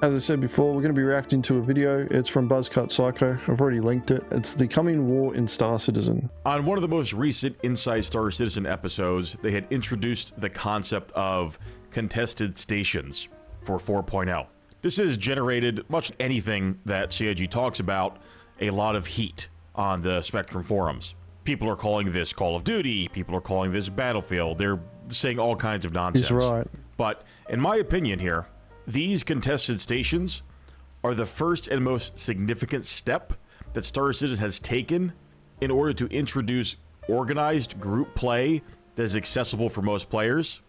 As I said before, we're going to be reacting to a video. It's from Buzzcut Psycho. I've already linked it. It's the coming war in Star Citizen. On one of the most recent Inside Star Citizen episodes, they had introduced the concept of contested stations for 4.0. This has generated, much like anything that CIG talks about, a lot of heat on the Spectrum forums. People are calling this Call of Duty, people are calling this Battlefield, they're saying all kinds of nonsense. He's right. But in my opinion here, these contested stations are the first and most significant step that Star Citizen has taken in order to introduce organized group play that is accessible for most players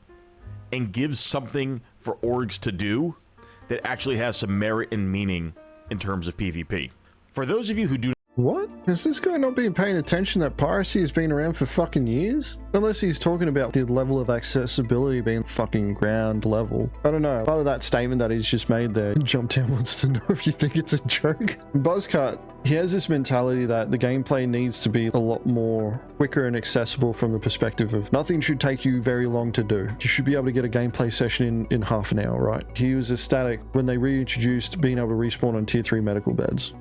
and gives something for orgs to do that actually has some merit and meaning in terms of PvP. For those of you who do What? Has this guy not been paying attention that piracy has been around for fucking years? Unless he's talking about the level of accessibility being fucking ground level. I don't know. Part of that statement that he's just made there, Jumptown wants to know if you think it's a joke. Buzzcut, he has this mentality that the gameplay needs to be a lot more quicker and accessible from the perspective of nothing should take you very long to do. You should be able to get a gameplay session in half an hour, right? He was ecstatic when they reintroduced being able to respawn on tier 3 medical beds.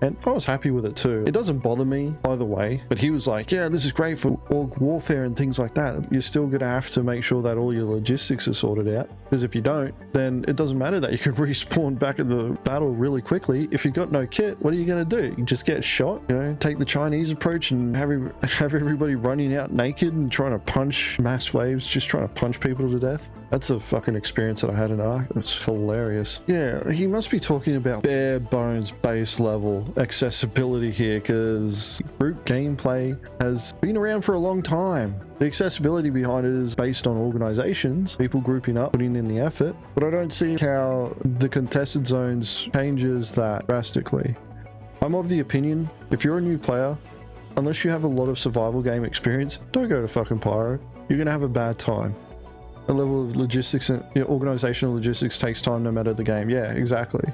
And I was happy with it too. It doesn't bother me either way, but he was like, yeah, this is great for org warfare and things like that. You're still gonna have to make sure that all your logistics are sorted out, because if you don't, then it doesn't matter that you can respawn back at the battle really quickly. If you've got no kit, what are you gonna do? You just get shot, you know, take the Chinese approach and have everybody running out naked and trying to punch mass waves, just trying to punch people to death. That's a fucking experience that I had in Ark. It's hilarious. Yeah, he must be talking about bare bones base level accessibility here, because group gameplay has been around for a long time. The accessibility behind it is based on organizations, people grouping up, putting in the effort, but I don't see how the contested zones changes that drastically. I'm of the opinion, if you're a new player, unless you have a lot of survival game experience, don't go to fucking Pyro. You're gonna have a bad time. The level of logistics and organizational logistics takes time no matter the game. Yeah, exactly.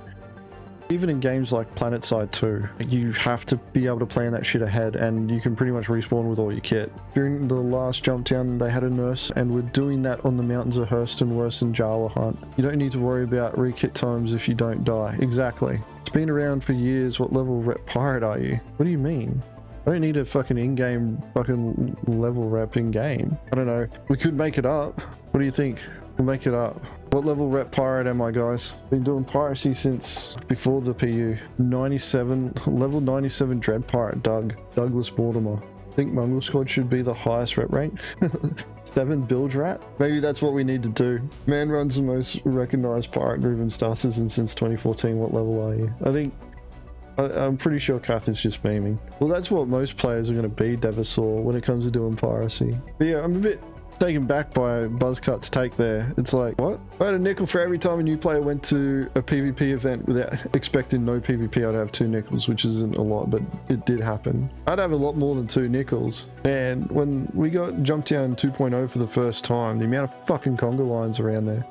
Even in games like PlanetSide 2, you have to be able to plan that shit ahead, and you can pretty much respawn with all your kit. During the last jump down, they had a nurse, and we're doing that on the mountains of Hurston, worse than Jawa Hunt. You don't need to worry about re-kit times if you don't die. Exactly. It's been around for years. What level rep pirate are you? What do you mean? I don't need a fucking in-game fucking level rep in-game. I don't know. We could make it up. What do you think? We'll make it up. What level rep pirate am I, guys? Been doing piracy since before the PU. 97, level 97 dread pirate Douglas Mortimer. I think Mongrel Squad should be the highest rep rank. 7 bilge rat. Maybe that's what we need to do. Man runs the most recognized pirate group in Star Citizen since 2014. What level are you? I'm pretty sure Kath is just memeing. Well, that's what most players are going to be, Devasaur, when it comes to doing piracy. But yeah, I'm a bit taken back by Buzzcut's take there. It's like, what? I had a nickel for every time a new player went to a PvP event without expecting no PvP. I'd have 2 nickels, which isn't a lot, but it did happen. I'd have a lot more than 2 nickels. And when we got Jumptown 2.0 for the first time, the amount of fucking conga lines around there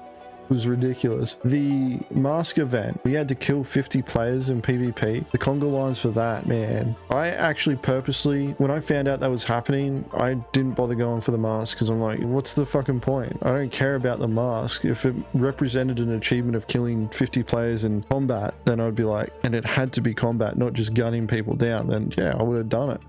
was ridiculous. The mask event, we had to kill 50 players in PvP. The conga lines for that, man. I actually purposely, when I found out that was happening, I didn't bother going for the mask, because I'm like, what's the fucking point? I don't care about the mask. If it represented an achievement of killing 50 players in combat, then I'd be like, and it had to be combat, not just gunning people down, then yeah, I would have done it.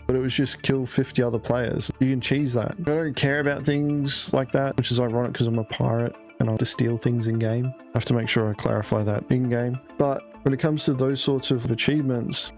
But it was just kill 50 other players. You can cheese that. I don't care about things like that, which is ironic because I'm a pirate and I have to steal things in game. I have to make sure I clarify that in game. But when it comes to those sorts of achievements,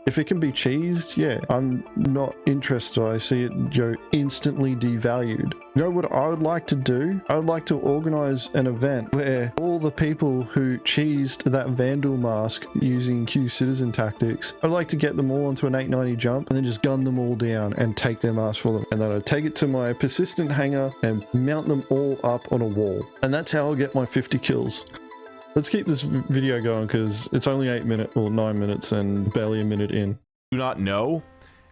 if it can be cheesed, yeah, I'm not interested. I see it, instantly devalued. You know what I would like to do? I would like to organize an event where all the people who cheesed that Vandal mask using Q citizen tactics, I'd like to get them all onto an 890 jump and then just gun them all down and take their mask for them. And then I'd take it to my persistent hangar and mount them all up on a wall. And that's how I'll get my 50 kills. Let's keep this video going because it's only 8 minutes or 9 minutes and barely a minute in. do not know,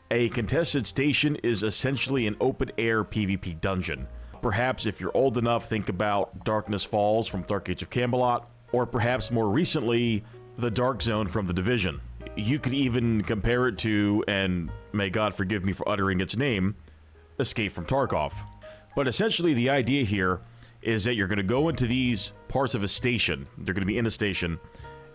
a contested station is essentially an open-air PvP dungeon. Perhaps if you're old enough, think about Darkness Falls from Dark Age of Camelot, or perhaps more recently, the Dark Zone from The Division. You could even compare it to, and may God forgive me for uttering its name, Escape from Tarkov. But essentially the idea here is that you're going to go into these parts of a station. They're going to be in a station,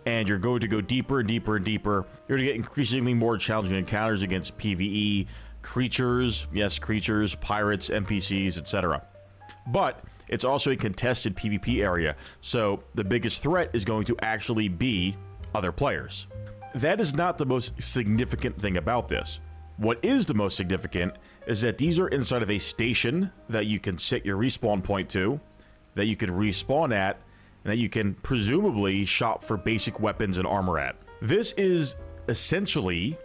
and you're going to go deeper and deeper and deeper. You're going to get increasingly more challenging encounters against PvE, creatures, yes, creatures, pirates, NPCs, etc. But it's also a contested PvP area, so the biggest threat is going to actually be other players. That is not the most significant thing about this. What is the most significant is that these are inside of a station that you can set your respawn point to, that you can respawn at, and that you can presumably shop for basic weapons and armor at. This is essentially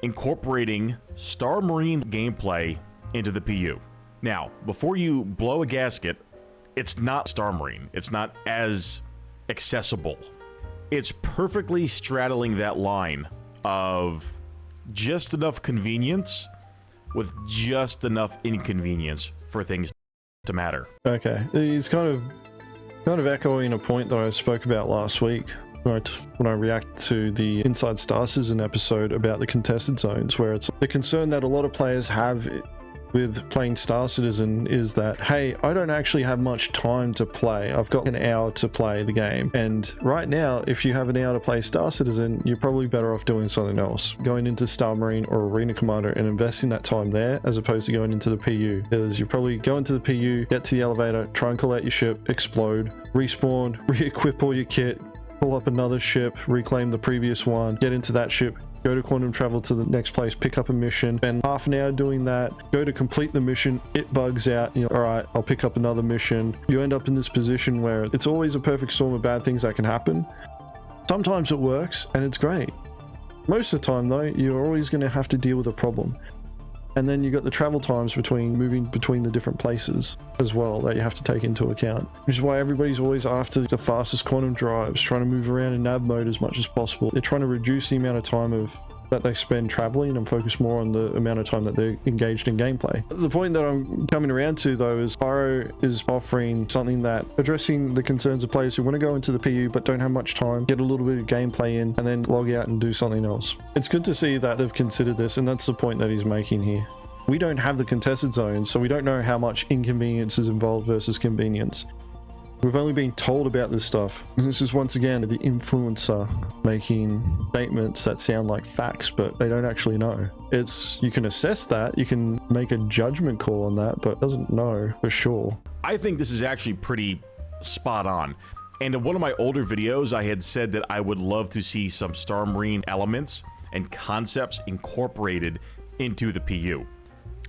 incorporating Star Marine gameplay into the PU. Now, before you blow a gasket, it's not Star Marine. It's not as accessible. It's perfectly straddling that line of just enough convenience with just enough inconvenience for things to matter. Okay, he's kind of echoing a point that I spoke about last week when I react to the Inside Star Citizen episode about the contested zones, where it's the concern that a lot of players have with playing Star Citizen is that, hey, I don't actually have much time to play. I've got an hour to play the game. And right now, if you have an hour to play Star Citizen, you're probably better off doing something else. Going into Star Marine or Arena Commander and investing that time there as opposed to going into the PU. Because you probably go into the PU, get to the elevator, try and call out your ship, explode, respawn, re-equip all your kit, pull up another ship, reclaim the previous one, get into that ship, go to quantum travel to the next place, pick up a mission, spend half an hour doing that, go to complete the mission, it bugs out, you know, all right, I'll pick up another mission. You end up in this position where it's always a perfect storm of bad things that can happen. Sometimes it works and it's great. Most of the time though, you're always going to have to deal with a problem. And then you got the travel times between moving between the different places as well that you have to take into account, which is why everybody's always after the fastest quantum drives, trying to move around in nav mode as much as possible. They're trying to reduce the amount of time that they spend traveling and focus more on the amount of time that they're engaged in gameplay. The point that I'm coming around to though is Pyro is offering something that addressing the concerns of players who want to go into the PU but don't have much time, get a little bit of gameplay in, and then log out and do something else. It's good to see that they've considered this, and that's the point that he's making here. We don't have the contested zones, so we don't know how much inconvenience is involved versus convenience. We've only been told about this stuff. And this is once again the influencer making statements that sound like facts, but they don't actually know. You can assess that, you can make a judgment call on that, but it doesn't know for sure. I think this is actually pretty spot on. And in one of my older videos, I had said that I would love to see some Star Marine elements and concepts incorporated into the PU.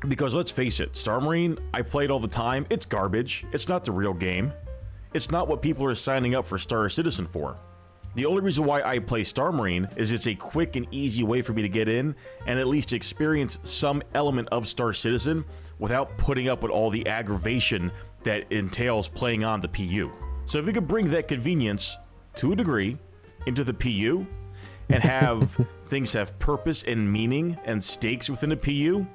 Because let's face it, Star Marine, I play it all the time. It's garbage. It's not the real game. It's not what people are signing up for Star Citizen for. The only reason why I play Star Marine is it's a quick and easy way for me to get in and at least experience some element of Star Citizen without putting up with all the aggravation that entails playing on the PU. So if we could bring that convenience to a degree into the PU and have things have purpose and meaning and stakes within a PU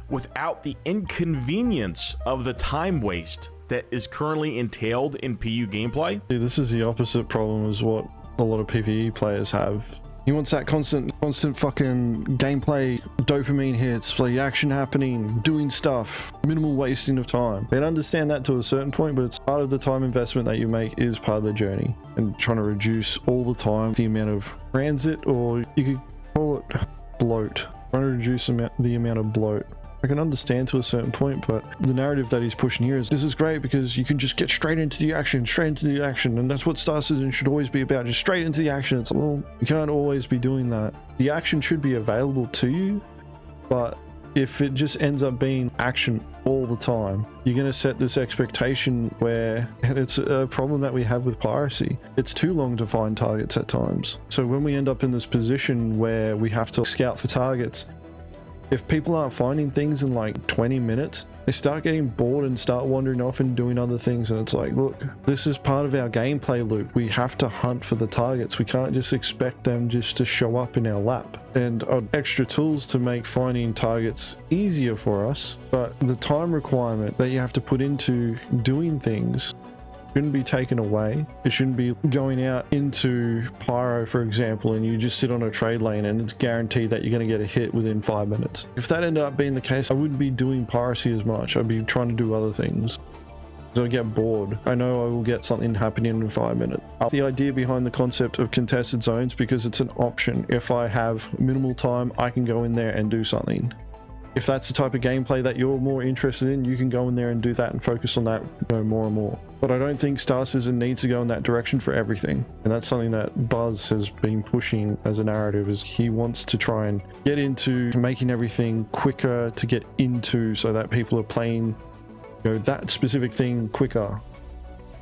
without the inconvenience of the time waste that is currently entailed in PU gameplay. This is the opposite problem as what a lot of PvE players have. He wants that constant fucking gameplay, dopamine hits, play action happening, doing stuff, minimal wasting of time. They understand that to a certain point, but it's part of the time investment that you make is part of the journey, and trying to reduce all the time the amount of transit, or you could call it bloat. Trying to reduce the amount of bloat. I can understand to a certain point, but the narrative that he's pushing here is this is great because you can just get straight into the action, and that's what Star Citizen should always be about, just straight into the action. It's like, well, you can't always be doing that. The action should be available to you, but if it just ends up being action all the time, you're going to set this expectation where, and it's a problem that we have with piracy. It's too long to find targets at times. So when we end up in this position where we have to scout for targets, if people aren't finding things in like 20 minutes, they start getting bored and start wandering off and doing other things. And it's like, look, this is part of our gameplay loop. We have to hunt for the targets. We can't just expect them just to show up in our lap. And extra tools to make finding targets easier for us. But the time requirement that you have to put into doing things shouldn't be taken away. It shouldn't be going out into Pyro, for example, and you just sit on a trade lane and it's guaranteed that you're going to get a hit within 5 minutes. If that ended up being the case, I wouldn't be doing piracy as much. I'd be trying to do other things. So I get bored. I know I will get something happening in 5 minutes. The idea behind the concept of contested zones, because it's an option. If I have minimal time, I can go in there and do something. If that's the type of gameplay that you're more interested in, you can go in there and do that and focus on that, you know, more and more. But I don't think Star Citizen needs to go in that direction for everything. And that's something that Buzz has been pushing as a narrative, is he wants to try and get into making everything quicker to get into, so that people are playing, you know, that specific thing quicker.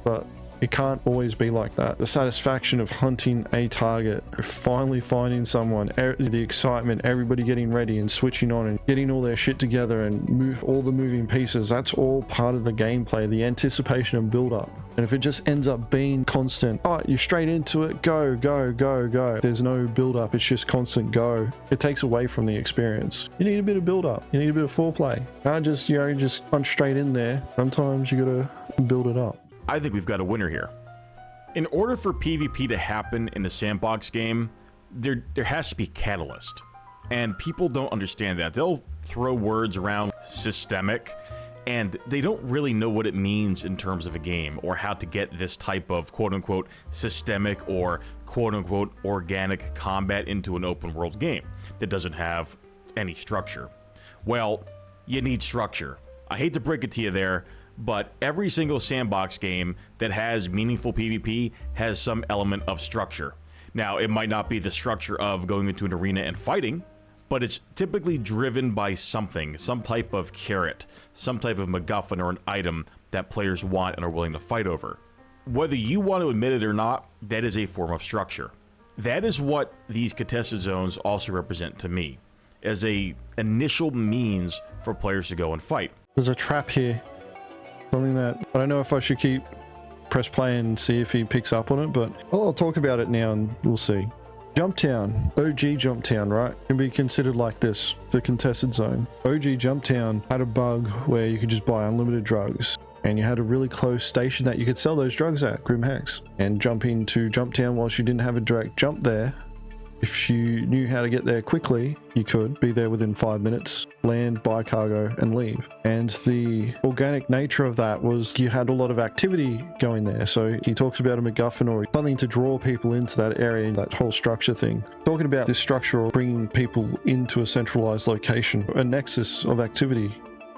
But it can't always be like that. The satisfaction of hunting a target, finally finding someone, the excitement, everybody getting ready and switching on and getting all their shit together and move all the moving pieces, that's all part of the gameplay, the anticipation and build up. And if it just ends up being constant, oh, you're straight into it, go, go, go, go. There's no build up, it's just constant go. It takes away from the experience. You need a bit of build up. You need a bit of foreplay. Can't just, you know, just punch straight in there. Sometimes you gotta build it up. I think we've got a winner here. In order for PvP to happen in the sandbox game, there has to be catalyst. And people don't understand that. They'll throw words around systemic, and they don't really know what it means in terms of a game, or how to get this type of quote-unquote systemic or quote-unquote organic combat into an open world game that doesn't have any structure. Well, you need structure. I hate to break it to you there, but every single sandbox game that has meaningful PvP has some element of structure. Now, it might not be the structure of going into an arena and fighting, but it's typically driven by something, some type of carrot, some type of MacGuffin or an item that players want and are willing to fight over. Whether you want to admit it or not, that is a form of structure. That is what these contested zones also represent to me, as a initial means for players to go and fight. There's a trap here. Something that I don't know if I should keep press play and see if he picks up on it, but I'll talk about it now and we'll see. Jumptown, OG Jumptown, right, can be considered like this, the contested zone. OG Jumptown had a bug where you could just buy unlimited drugs, and you had a really close station that you could sell those drugs at, Grim Hex, and jump into Jumptown whilst you didn't have a direct jump there. If you knew how to get there quickly, you could be there within 5 minutes, land, buy cargo, and leave. And the organic nature of that was you had a lot of activity going there. So he talks about a MacGuffin or something to draw people into that area, that whole structure thing. Talking about this structure or bringing people into a centralized location, a nexus of activity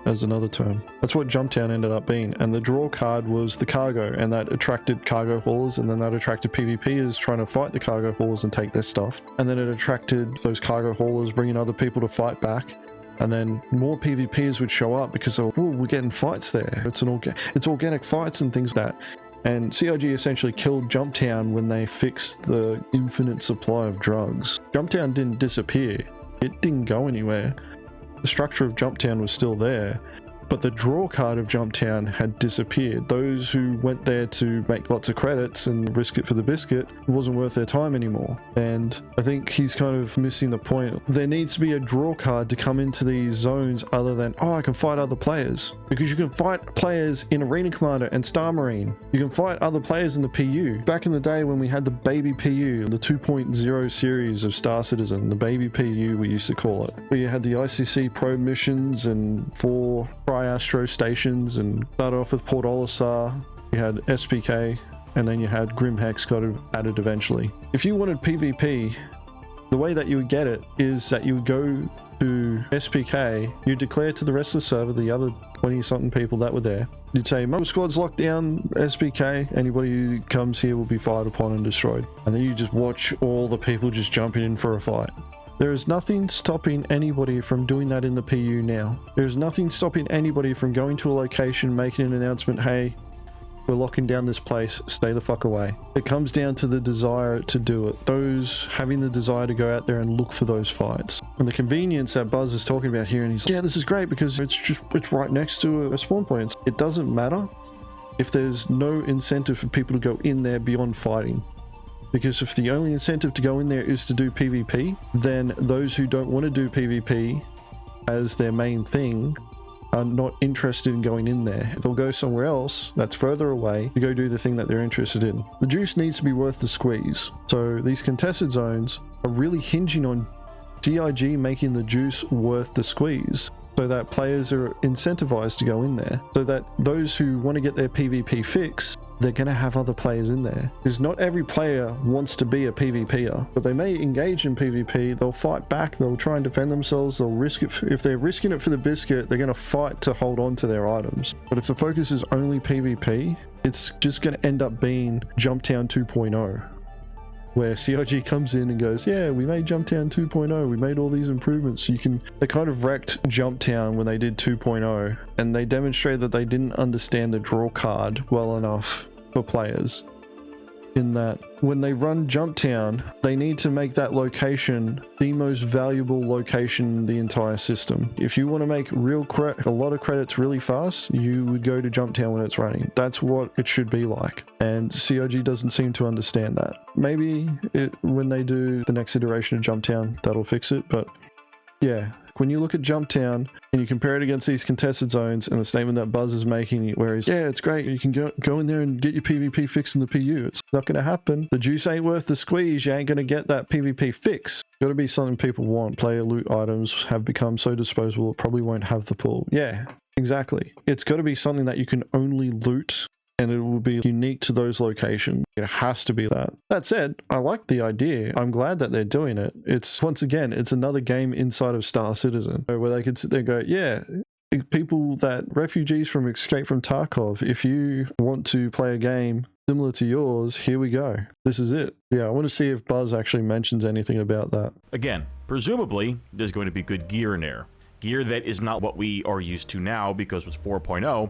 as another term. That's what Jumptown ended up being. And the draw card was the cargo, and that attracted cargo haulers, and then that attracted PvPers trying to fight the cargo haulers and take their stuff. And then it attracted those cargo haulers bringing other people to fight back. And then more PvPers would show up because they were, oh, we're getting fights there. It's organic fights and things like that. And CIG essentially killed Jumptown when they fixed the infinite supply of drugs. Jumptown didn't disappear. It didn't go anywhere. The structure of Jumptown was still there, but the draw card of Jumptown had disappeared. Those who went there to make lots of credits and risk it for the biscuit, it wasn't worth their time anymore. And I think he's kind of missing the point. There needs to be a draw card to come into these zones other than, oh, I can fight other players. Because you can fight players in Arena Commander and Star Marine. You can fight other players in the PU. Back in the day when we had the baby PU, the 2.0 series of Star Citizen, the baby PU we used to call it, where you had the ICC probe missions and 4 Tri-Astro stations, and started off with Port Olisar, you had SPK, and then you had Grim Hex got added eventually. If you wanted PvP, the way that you would get it is that you would go to SPK, you declare to the rest of the server, the other 20 something people that were there, you'd say, Mongrel Squad's locked down SPK, anybody who comes here will be fired upon and destroyed. And then you just watch all the people just jumping in for a fight. There is nothing stopping anybody from doing that in the PU now. There's nothing stopping anybody from going to a location, making an announcement, hey, we're locking down this place, stay the fuck away. It comes down to the desire to do it. Those having the desire to go out there and look for those fights. And the convenience that Buzz is talking about here, and he's like, yeah, this is great because it's right next to a spawn point. It doesn't matter if there's no incentive for people to go in there beyond fighting. Because if the only incentive to go in there is to do PvP, then those who don't want to do PvP as their main thing are not interested in going in there. They'll go somewhere else that's further away to go do the thing that they're interested in. The juice needs to be worth the squeeze. So these contested zones are really hinging on CIG making the juice worth the squeeze. so that players are incentivized to go in there, so that those who want to get their PvP fix, they're going to have other players in there. Because not every player wants to be a PvPer, but they may engage in PvP, they'll fight back, they'll try and defend themselves, they'll risk it. If they're risking it for the biscuit, they're going to fight to hold on to their items. But if the focus is only PvP, it's just going to end up being Jumptown 2.0. Where CIG comes in and goes, yeah, we made Jumptown 2.0, we made all these improvements. They kind of wrecked Jumptown when they did 2.0, and they demonstrated that they didn't understand the draw card well enough for players. In that when they run Jumptown, they need to make that location the most valuable location in the entire system. If you want to make a lot of credits really fast, you would go to Jumptown when it's running. That's what it should be like. And COG doesn't seem to understand that. Maybe when they do the next iteration of Jumptown, that'll fix it. But yeah, when you look at Jumptown and you compare it against these contested zones and the statement that Buzz is making, where he's, yeah, it's great, you can go in there and get your PvP fix in the PU. It's not going to happen. The juice ain't worth the squeeze. You ain't going to get that PvP fix. Got to be something people want. Player loot items have become so disposable, it probably won't have the pull. Yeah, exactly. It's got to be something that you can only loot, and it will be unique to those locations. It has to be that. That said, I like the idea. I'm glad that they're doing it. It's, once again, it's another game inside of Star Citizen where they could sit there and go, yeah, refugees from Escape from Tarkov, if you want to play a game similar to yours, here we go. This is it. Yeah, I want to see if Buzz actually mentions anything about that. Again, presumably, there's going to be good gear in there. Gear that is not what we are used to now, because with 4.0,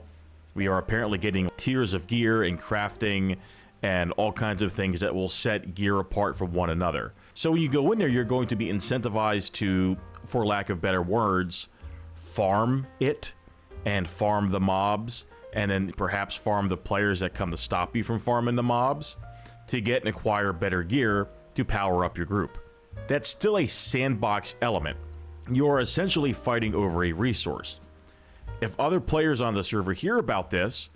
we are apparently getting tiers of gear and crafting and all kinds of things that will set gear apart from one another. So when you go in there, you're going to be incentivized to, for lack of better words, farm it and farm the mobs, and then perhaps farm the players that come to stop you from farming the mobs to get and acquire better gear to power up your group. That's still a sandbox element. You're essentially fighting over a resource. If other players on the server hear about this,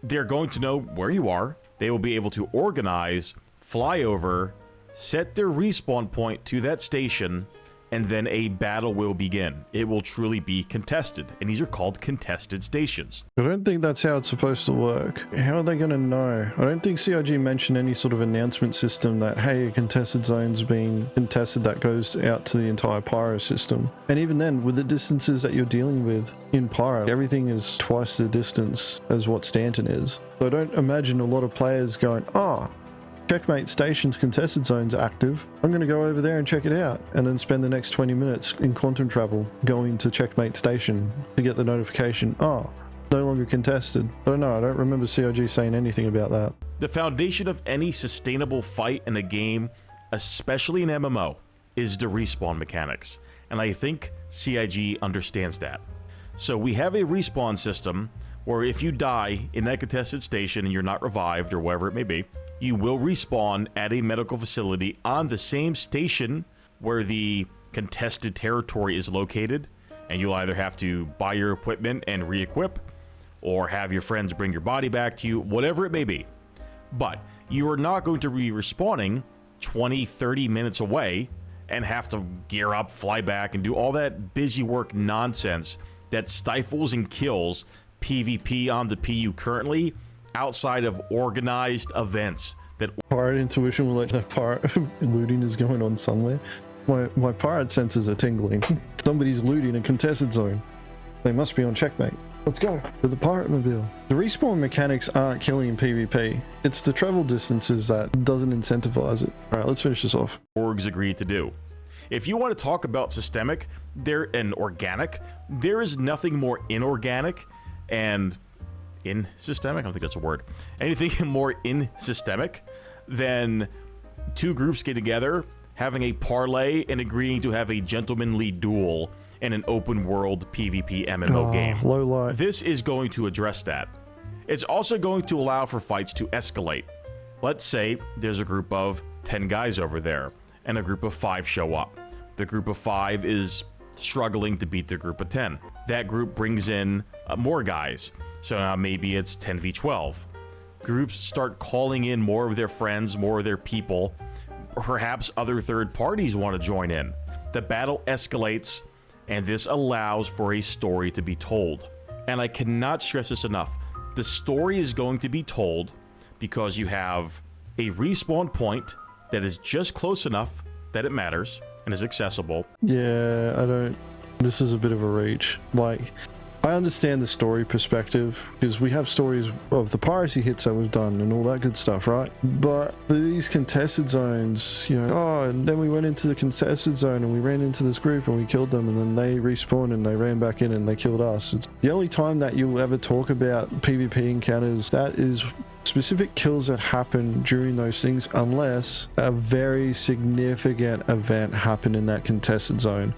they're going to know where you are. They will be able to organize, fly over, set their respawn point to that station, and then a battle will begin. It will truly be contested, and these are called contested stations. I don't think that's how it's supposed to work. How are they going to know? I don't think CIG mentioned any sort of announcement system that, hey, a contested zone's being contested that goes out to the entire Pyro system. And even then, with the distances that you're dealing with in Pyro, everything is twice the distance as what Stanton is. So I don't imagine a lot of players going, Checkmate Station's contested zone's active. I'm going to go over there and check it out, and then spend the next 20 minutes in quantum travel going to Checkmate Station to get the notification, no longer contested. I don't know, I don't remember COG saying anything about that. The foundation of any sustainable fight in a game, especially in MMO, is the respawn mechanics, and I think CIG understands that. So we have a respawn system where if you die in that contested station and you're not revived or whatever it may be, you will respawn at a medical facility on the same station where the contested territory is located, and you'll either have to buy your equipment and re-equip, or have your friends bring your body back to you, whatever it may be. But you are not going to be respawning 20-30 minutes away and have to gear up, fly back, and do all that busy work nonsense that stifles and kills PvP on the PU currently, outside of organized events that pirate intuition will let that pirate looting is going on somewhere. My pirate senses are tingling. Somebody's looting a contested zone. They must be on Checkmate. Let's go to the pirate mobile. The respawn mechanics aren't killing PvP. It's the travel distances that doesn't incentivize it. All right, let's finish this off. orgs agreed to do. If you want to talk about systemic and organic, there is nothing more inorganic and in-systemic, I don't think that's a word, anything more in-systemic than two groups get together, having a parlay, and agreeing to have a gentlemanly duel in an open world PvP MMO game. Low light. This is going to address that. It's also going to allow for fights to escalate. Let's say there's a group of 10 guys over there, and a group of 5 show up. The group of 5 is struggling to beat the group of 10. That group brings in more guys. So now maybe it's 10v12. Groups start calling in more of their friends, more of their people. Perhaps other third parties want to join in. The battle escalates. and this allows for a story to be told. And I cannot stress this enough. The story is going to be told because you have a respawn point that is just close enough that it matters and is accessible. Yeah, this is a bit of a reach. Like, I understand the story perspective because we have stories of the piracy hits that we've done and all that good stuff, right? But these contested zones, you know, oh, and then we went into the contested zone and we ran into this group and we killed them, and then they respawned and they ran back in and they killed us. It's the only time that you'll ever talk about PvP encounters. That is specific kills that happen during those things, unless a very significant event happened in that contested zone.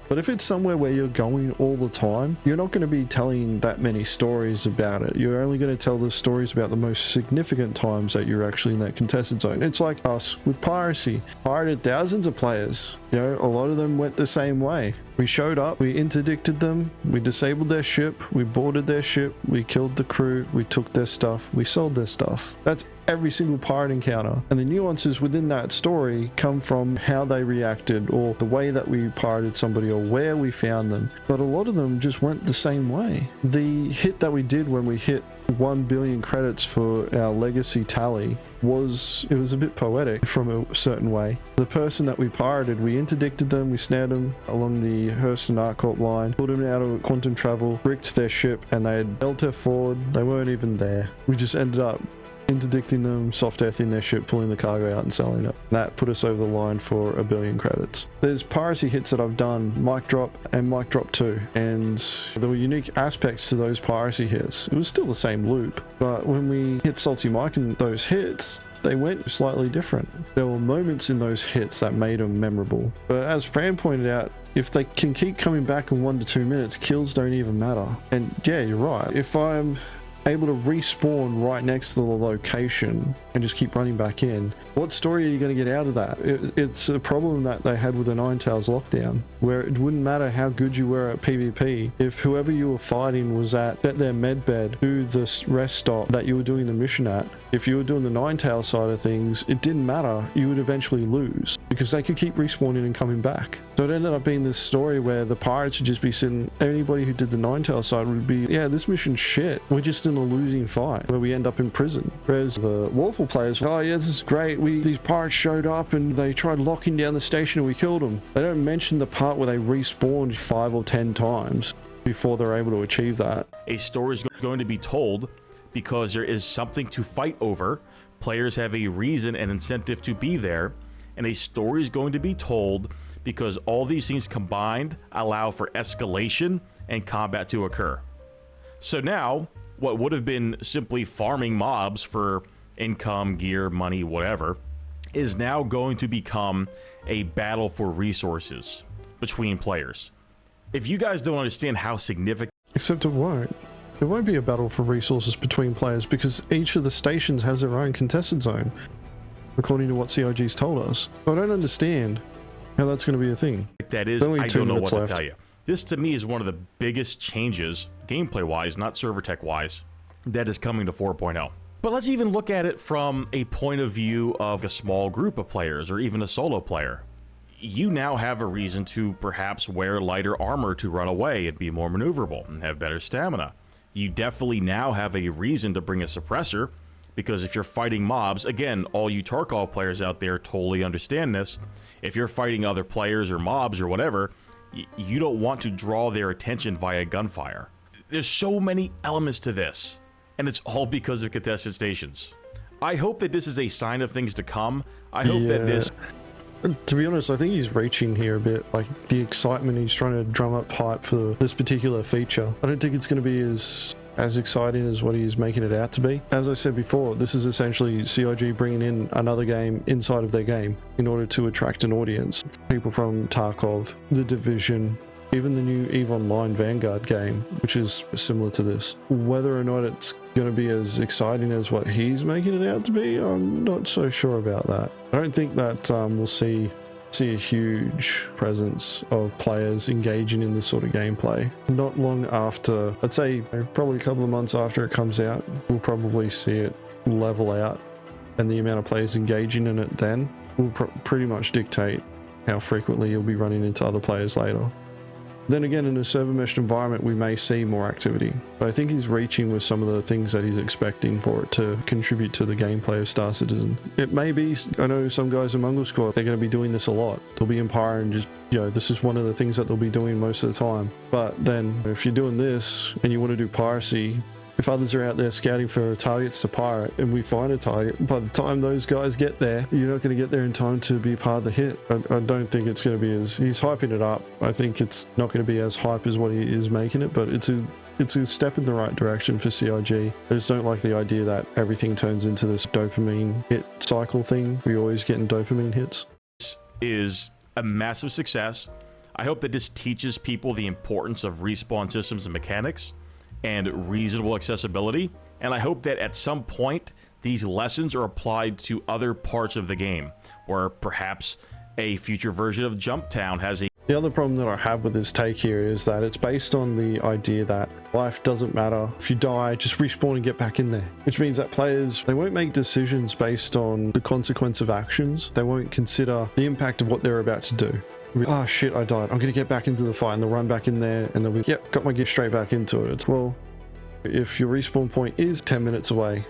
But if it's somewhere where you're going all the time, you're not going to be telling that many stories about it. You're only going to tell the stories about the most significant times that you're actually in that contested zone. It's like us with piracy. Pirated thousands of players. You know, a lot of them went the same way. We showed up, we interdicted them, we disabled their ship, we boarded their ship, we killed the crew, we took their stuff, we sold their stuff. That's every single pirate encounter. And the nuances within that story come from how they reacted, or the way that we pirated somebody, or where we found them. But a lot of them just went the same way. The hit that we did when we hit 1 billion credits for our legacy tally was a bit poetic from a certain way. The person that we pirated, we interdicted them, we snared them along the Hurston Arcorp line, pulled them out of quantum travel, bricked their ship, and they had Delta forward. They weren't even there. We just ended up interdicting them, soft earthing their ship, pulling the cargo out and selling it. That put us over the line for 1 billion credits. There's piracy hits that I've done, Mic Drop and Mic Drop 2, and there were unique aspects to those piracy hits. It was still the same loop, but when we hit Salty Mike and those hits, they went slightly different. There were moments in those hits that made them memorable. But as Fran pointed out, if they can keep coming back in 1 to 2 minutes, kills don't even matter. And yeah, you're right. If I'm able to respawn right next to the location and just keep running back in, what story are you going to get out of that? It's a problem that they had with the Nine Tails lockdown, where it wouldn't matter how good you were at PvP. If whoever you were fighting was at their medbed to the rest stop that you were doing the mission at, if you were doing the Nine Tails side of things, it didn't matter. You would eventually lose because they could keep respawning and coming back. So it ended up being this story where the pirates would just be sitting, anybody who did the Nine Tails side would be, yeah, this mission's shit. We're just in a losing fight where we end up in prison. Whereas the Warful players, oh yeah, this is great. These pirates showed up and they tried locking down the station and we killed them. They don't mention the part where they respawned 5 or 10 times before they're able to achieve that. A story is going to be told because there is something to fight over. Players have a reason and incentive to be there, and a story is going to be told because all these things combined allow for escalation and combat to occur. So now, what would have been simply farming mobs for income, gear, money, whatever, is now going to become a battle for resources between players. If you guys don't understand how significant... Except it won't. It won't be a battle for resources between players because each of the stations has their own contested zone, according to what CIG's told us. I don't understand how that's going to be a thing. That is, I don't know what to tell you. This to me is one of the biggest changes, gameplay-wise, not server tech-wise, that is coming to 4.0. But let's even look at it from a point of view of a small group of players or even a solo player. You now have a reason to perhaps wear lighter armor to run away and be more maneuverable and have better stamina. You definitely now have a reason to bring a suppressor, because if you're fighting mobs, again, all you Tarkov players out there totally understand this. If you're fighting other players or mobs or whatever, you don't want to draw their attention via gunfire. There's so many elements to this, and it's all because of contested stations. I hope that this is a sign of things to come. I hope that this... To be honest, I think he's reaching here a bit. Like, the excitement he's trying to drum up hype for this particular feature. I don't think it's going to be as exciting as what he's making it out to be. As I said before, this is essentially CIG bringing in another game inside of their game in order to attract an audience. People from Tarkov, The Division, even the new EVE Online Vanguard game, which is similar to this. Whether or not it's going to be as exciting as what he's making it out to be, I'm not so sure about that. I don't think that we'll see a huge presence of players engaging in this sort of gameplay. Not long after, I'd say probably a couple of months after it comes out, we'll probably see it level out, and the amount of players engaging in it then will pretty much dictate how frequently you'll be running into other players later. Then again, in a server meshed environment, we may see more activity. But I think he's reaching with some of the things that he's expecting for it to contribute to the gameplay of Star Citizen. It may be, I know some guys in Mongrel Squad, they're going to be doing this a lot. They'll be in Pyro and just, this is one of the things that they'll be doing most of the time. But then if you're doing this and you want to do piracy, if others are out there scouting for targets to pirate and we find a target, by the time those guys get there, you're not going to get there in time to be part of the hit. I don't think it's going to be as, he's hyping it up. I think it's not going to be as hype as what he is making it, but it's a step in the right direction for CIG. I just don't like the idea that everything turns into this dopamine hit cycle thing. We always getting dopamine hits. This is a massive success. I hope that this teaches people the importance of respawn systems and mechanics and reasonable accessibility, and I hope that at some point these lessons are applied to other parts of the game, or perhaps a future version of Jumptown has a... The other problem that I have with this take here is that it's based on the idea that life doesn't matter. If you die, just respawn and get back in there. Which means that players, they won't make decisions based on the consequence of actions. They won't consider the impact of what they're about to do. Oh shit, I died. I'm gonna get back into the fight, and they'll run back in there and they'll be, yep, got my gear straight back into it. It's, well, if your respawn point is 10 minutes away,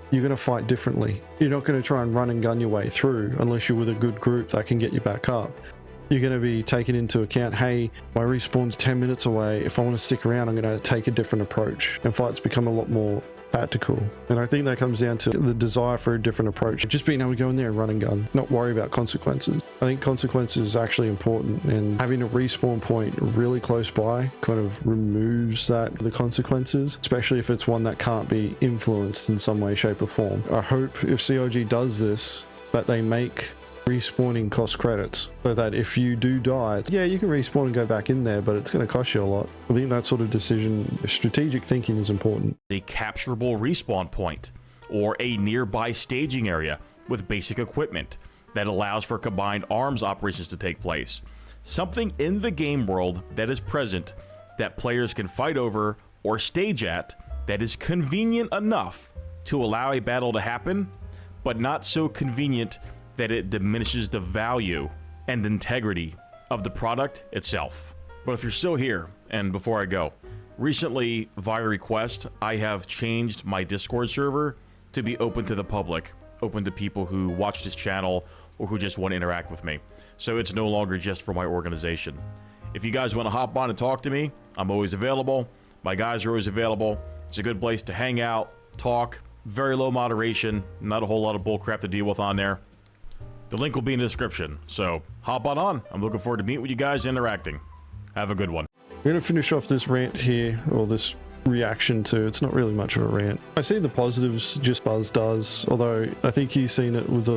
you're gonna fight differently. You're not gonna try and run and gun your way through unless you're with a good group that can get you back up. You're going to be taking into account, hey, my respawn's 10 minutes away. If I want to stick around, I'm going to take a different approach. And fights become a lot more tactical. And I think that comes down to the desire for a different approach. Just being able to go in there and run and gun, not worry about consequences. I think consequences is actually important, and having a respawn point really close by kind of removes the consequences, especially if it's one that can't be influenced in some way, shape or form. I hope if CIG does this, that they make respawning cost credits, so that if you do die, yeah, you can respawn and go back in there, but it's going to cost you a lot. I think that sort of decision, strategic thinking is important. A capturable respawn point, or a nearby staging area with basic equipment that allows for combined arms operations to take place. Something in the game world that is present that players can fight over or stage at that is convenient enough to allow a battle to happen, but not so convenient that it diminishes the value and integrity of the product itself. But if you're still here, and before I go, recently via request, I have changed my Discord server to be open to the public, open to people who watch this channel or who just want to interact with me. So it's no longer just for my organization. If you guys want to hop on and talk to me, I'm always available. My guys are always available. It's a good place to hang out, talk, very low moderation, not a whole lot of bullcrap to deal with on there. The link will be in the description, so hop on. I'm looking forward to meeting with you guys and interacting. Have a good one. We're going to finish off this rant here, or this reaction to, it's not really much of a rant. I see the positives, just Buzz does, although I think he's seen it with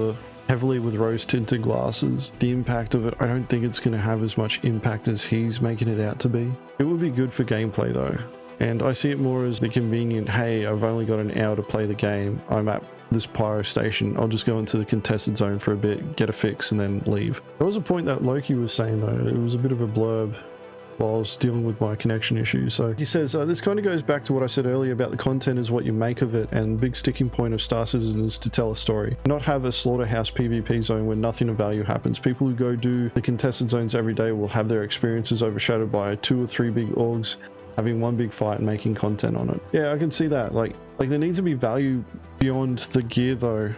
heavily with rose tinted glasses. The impact of it, I don't think it's going to have as much impact as he's making it out to be. It would be good for gameplay though. And I see it more as the convenient, hey, I've only got an hour to play the game. I'm at this pyro station. I'll just go into the contested zone for a bit, get a fix, and then leave. There was a point that Loki was saying though. It was a bit of a blurb while I was dealing with my connection issues. So he says, this kind of goes back to what I said earlier about the content is what you make of it, and big sticking point of Star Citizen is to tell a story. Not have a slaughterhouse PvP zone where nothing of value happens. People who go do the contested zones every day will have their experiences overshadowed by 2 or 3 big orgs having one big fight and making content on it. Yeah, I can see that. Like there needs to be value beyond the gear though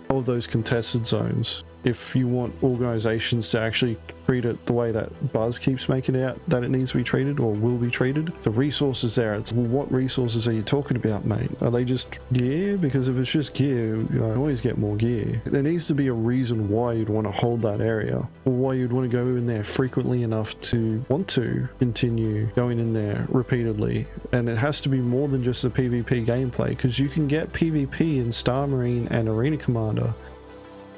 of those contested zones. If you want organizations to actually treat it the way that Buzz keeps making it out that it needs to be treated or will be treated, the resources there, it's, well, what resources are you talking about, mate? Are they just gear? Because if it's just gear, you know, always get more gear. There needs to be a reason why you'd want to hold that area, or why you'd want to go in there frequently enough to want to continue going in there repeatedly. And it has to be more than just a PvP gameplay, because you can get PvP in Star Marine and Arena Commander,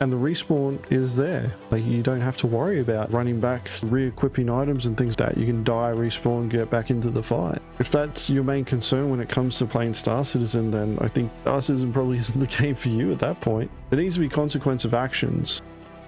and the respawn is there. Like, you don't have to worry about running back, re-equipping items and things that you can die, respawn, get back into the fight. If that's your main concern when it comes to playing Star Citizen, then I think Star Citizen probably isn't the game for you at that point. There needs to be consequence of actions,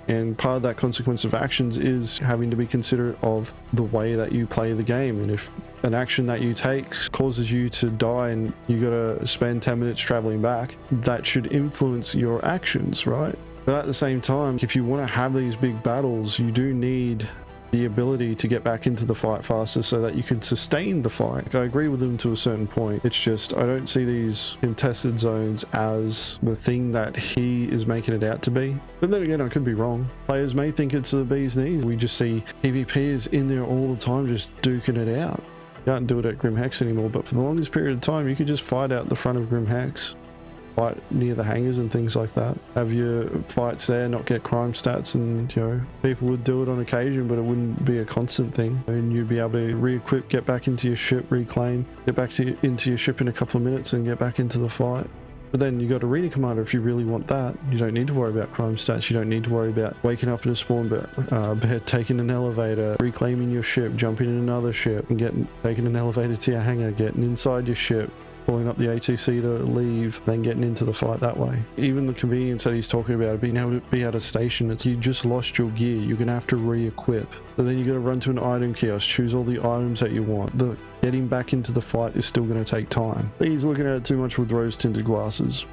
and part of that consequence of actions is having to be considerate of the way that you play the game. And if an action that you take causes you to die and you gotta spend 10 minutes traveling back, that should influence your actions, right? But at the same time, if you want to have these big battles, you do need the ability to get back into the fight faster so that you can sustain the fight. Like, I agree with him to a certain point. It's just I don't see these contested zones as the thing that he is making it out to be. But then again, I could be wrong. Players may think it's the bee's knees. We just see PvPers in there all the time just duking it out. You can't do it at Grim Hex anymore, but for the longest period of time you could just fight out the front of Grim Hex, fight near the hangars and things like that, have your fights there, not get crime stats, and you know, people would do it on occasion, but it wouldn't be a constant thing, and you'd be able to re-equip, get back into your ship, reclaim, get back into your ship in a couple of minutes and get back into the fight. But then you got Arena Commander if you really want that. You don't need to worry about crime stats. You don't need to worry about waking up in a spawn bed, taking an elevator, reclaiming your ship, jumping in another ship, and taking an elevator to your hangar, getting inside your ship, pulling up the ATC to leave, then getting into the fight that way. Even the convenience that he's talking about, being able to be at a station, it's you just lost your gear, you're gonna have to re-equip. So then you gotta run to an item kiosk, choose all the items that you want. The getting back into the fight is still gonna take time. He's looking at it too much with rose-tinted glasses.